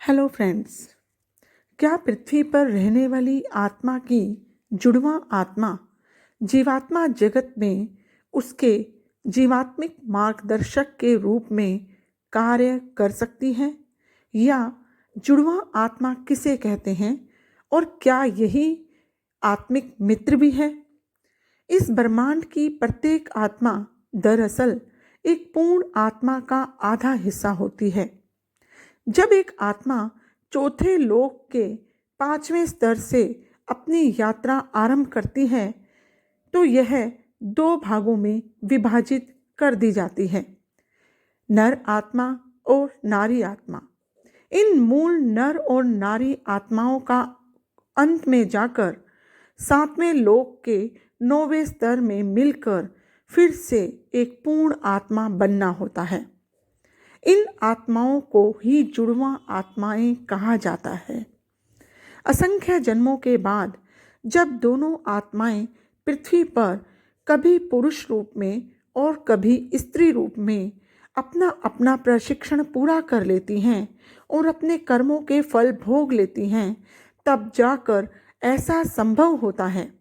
Hello friends. क्या पृथ्वी पर रहने वाली आत्मा की जुड़वा आत्मा जीवात्मा जगत में उसके जीवात्मिक मार्गदर्शक के रूप में कार्य कर सकती है, या जुड़वा आत्मा किसे कहते हैं और क्या यही आत्मिक मित्र भी है? इस ब्रह्मांड की प्रत्येक आत्मा दरअसल एक पूर्ण आत्मा का आधा हिस्सा होती है। जब एक आत्मा चौथे लोक के 5वें स्तर से अपनी यात्रा आरंभ करती है तो यह 2 भागों में विभाजित कर दी जाती है, नर आत्मा और नारी आत्मा। इन मूल नर और नारी आत्माओं का अंत में जाकर 7वें लोक के 9वें स्तर में मिलकर फिर से एक पूर्ण आत्मा बनना होता है। इन आत्माओं को ही जुड़वा आत्माएं कहा जाता है। असंख्य जन्मों के बाद जब दोनों आत्माएं पृथ्वी पर कभी पुरुष रूप में और कभी स्त्री रूप में अपना अपना प्रशिक्षण पूरा कर लेती हैं और अपने कर्मों के फल भोग लेती हैं, तब जाकर ऐसा संभव होता है।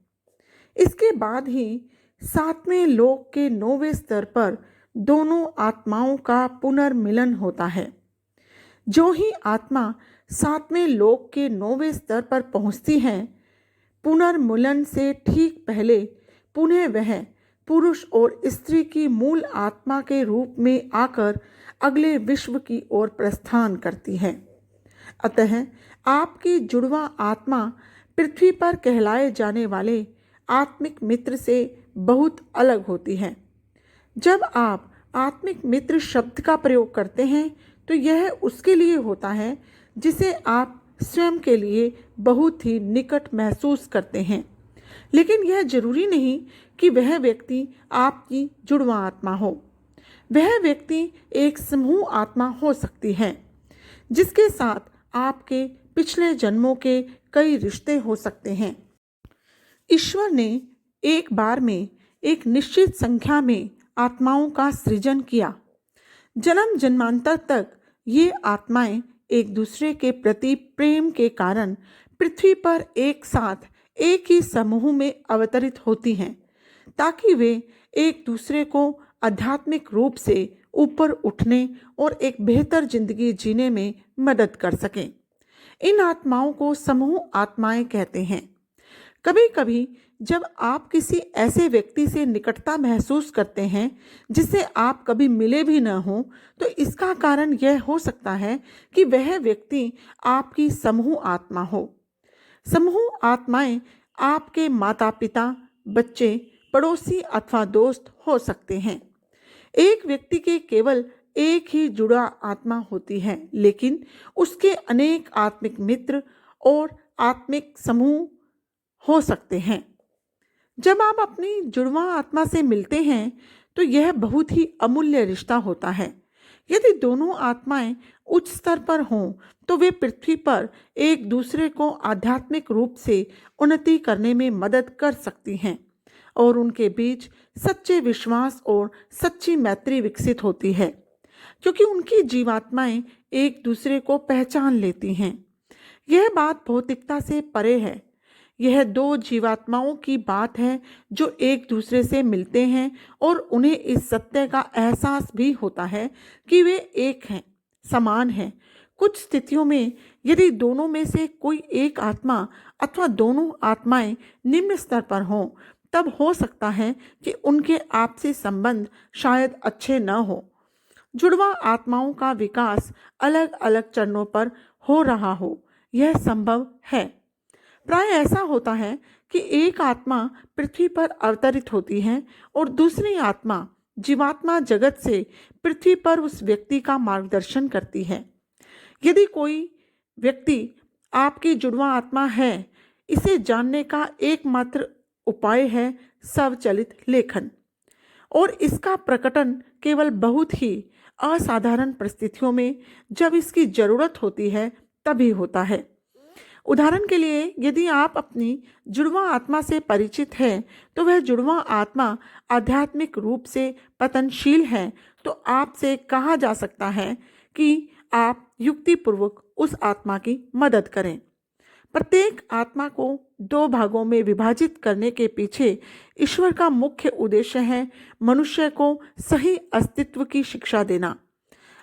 इसके बाद ही 7वें लोक के 9वें स्तर पर दोनों आत्माओं का पुनर्मिलन होता है। जो ही आत्मा 7वें लोक के 9वें स्तर पर पहुंचती है, पुनर्मिलन से ठीक पहले पुनः वह पुरुष और स्त्री की मूल आत्मा के रूप में आकर अगले विश्व की ओर प्रस्थान करती है। अतः आपकी जुड़वा आत्मा पृथ्वी पर कहलाए जाने वाले आत्मिक मित्र से बहुत अलग होती है। जब आप आत्मिक मित्र शब्द का प्रयोग करते हैं तो यह उसके लिए होता है जिसे आप स्वयं के लिए बहुत ही निकट महसूस करते हैं, लेकिन यह जरूरी नहीं कि वह व्यक्ति आपकी जुड़वा आत्मा हो। वह व्यक्ति एक समूह आत्मा हो सकती है जिसके साथ आपके पिछले जन्मों के कई रिश्ते हो सकते हैं। ईश्वर ने एक बार में एक निश्चित संख्या में आत्माओं का सृजन किया। जन्म जन्मांतर तक ये आत्माएं एक दूसरे के प्रति प्रेम के कारण पृथ्वी पर एक साथ एक ही समूह में अवतरित होती हैं, ताकि वे एक दूसरे को आध्यात्मिक रूप से ऊपर उठने और एक बेहतर जिंदगी जीने में मदद कर सकें। इन आत्माओं को समूह आत्माएं कहते हैं। कभी कभी जब आप किसी ऐसे व्यक्ति से निकटता महसूस करते हैं जिससे आप कभी मिले भी न हो, तो इसका कारण यह हो सकता है कि वह व्यक्ति आपकी समूह आत्मा हो। समूह आत्माएं आपके माता पिता, बच्चे, पड़ोसी अथवा दोस्त हो सकते हैं। एक व्यक्ति के केवल एक ही जुड़ा आत्मा होती है, लेकिन उसके अनेक आत्मिक मित्र और आत्मिक समूह हो सकते हैं। जब आप अपनी जुड़वा आत्मा से मिलते हैं तो यह बहुत ही अमूल्य रिश्ता होता है। यदि दोनों आत्माएं उच्च स्तर पर हों तो वे पृथ्वी पर एक दूसरे को आध्यात्मिक रूप से उन्नति करने में मदद कर सकती हैं और उनके बीच सच्चे विश्वास और सच्ची मैत्री विकसित होती है, क्योंकि उनकी जीवात्माएं एक दूसरे को पहचान लेती हैं। यह बात भौतिकता से परे है। यह 2 जीवात्माओं की बात है जो एक दूसरे से मिलते हैं और उन्हें इस सत्य का एहसास भी होता है कि वे एक हैं, समान हैं। कुछ स्थितियों में यदि दोनों में से कोई एक आत्मा अथवा दोनों आत्माएं निम्न स्तर पर हों, तब हो सकता है कि उनके आपसी संबंध शायद अच्छे न हो। जुड़वा आत्माओं का विकास अलग अलग चरणों पर हो रहा हो, यह संभव है। प्राय ऐसा होता है कि एक आत्मा पृथ्वी पर अवतरित होती है और दूसरी आत्मा जीवात्मा जगत से पृथ्वी पर उस व्यक्ति का मार्गदर्शन करती है। यदि कोई व्यक्ति आपकी जुड़वा आत्मा है, इसे जानने का एकमात्र उपाय है स्वचालित लेखन, और इसका प्रकटन केवल बहुत ही असाधारण परिस्थितियों में, जब इसकी जरूरत होती है, तभी होता है। उदाहरण के लिए, यदि आप अपनी जुड़वा आत्मा से परिचित हैं तो वह जुड़वा आत्मा आध्यात्मिक रूप से पतनशील है, तो आपसे कहा जा सकता है कि आप युक्तिपूर्वक उस आत्मा की मदद करें। प्रत्येक आत्मा को 2 भागों में विभाजित करने के पीछे ईश्वर का मुख्य उद्देश्य है मनुष्य को सही अस्तित्व की शिक्षा देना।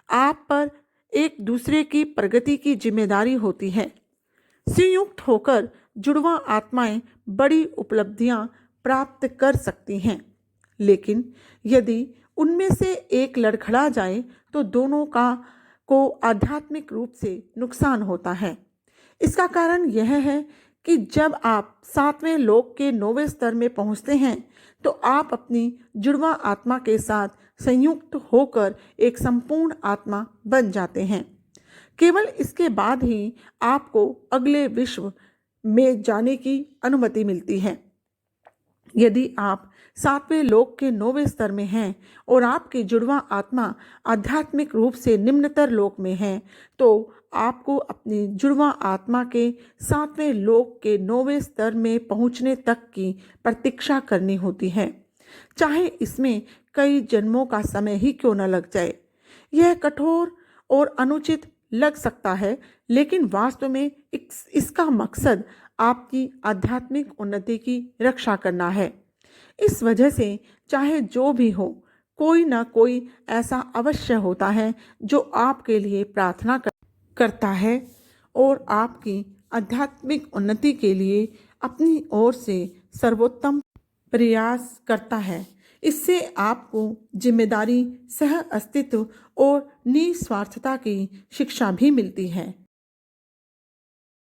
आप पर एक दूसरे की प्रगति की जिम्मेदारी होती है। संयुक्त होकर जुड़वा आत्माएं बड़ी उपलब्धियां प्राप्त कर सकती हैं, लेकिन यदि उनमें से एक लड़खड़ा जाए तो दोनों को आध्यात्मिक रूप से नुकसान होता है। इसका कारण यह है कि जब आप 7वें लोक के 9वें स्तर में पहुंचते हैं तो आप अपनी जुड़वा आत्मा के साथ संयुक्त होकर एक संपूर्ण आत्मा बन जाते हैं। केवल इसके बाद ही आपको अगले विश्व में जाने की अनुमति मिलती है। यदि आप 7वें लोक के 9वें स्तर में हैं और आपकी जुड़वा आत्मा आध्यात्मिक रूप से निम्नतर लोक में है, तो आपको अपनी जुड़वा आत्मा के 7वें लोक के 9वें स्तर में पहुंचने तक की प्रतीक्षा करनी होती है, चाहे इसमें कई जन्मों का समय ही क्यों न लग जाए। यह कठोर और अनुचित लग सकता है, लेकिन वास्तव में इसका मकसद आपकी आध्यात्मिक उन्नति की रक्षा करना है। इस वजह से चाहे जो भी हो, कोई ना कोई ऐसा अवश्य होता है जो आपके लिए प्रार्थना करता है और आपकी आध्यात्मिक उन्नति के लिए अपनी ओर से सर्वोत्तम प्रयास करता है। इससे आपको जिम्मेदारी, सह अस्तित्व और निस्वार्थता की शिक्षा भी मिलती है।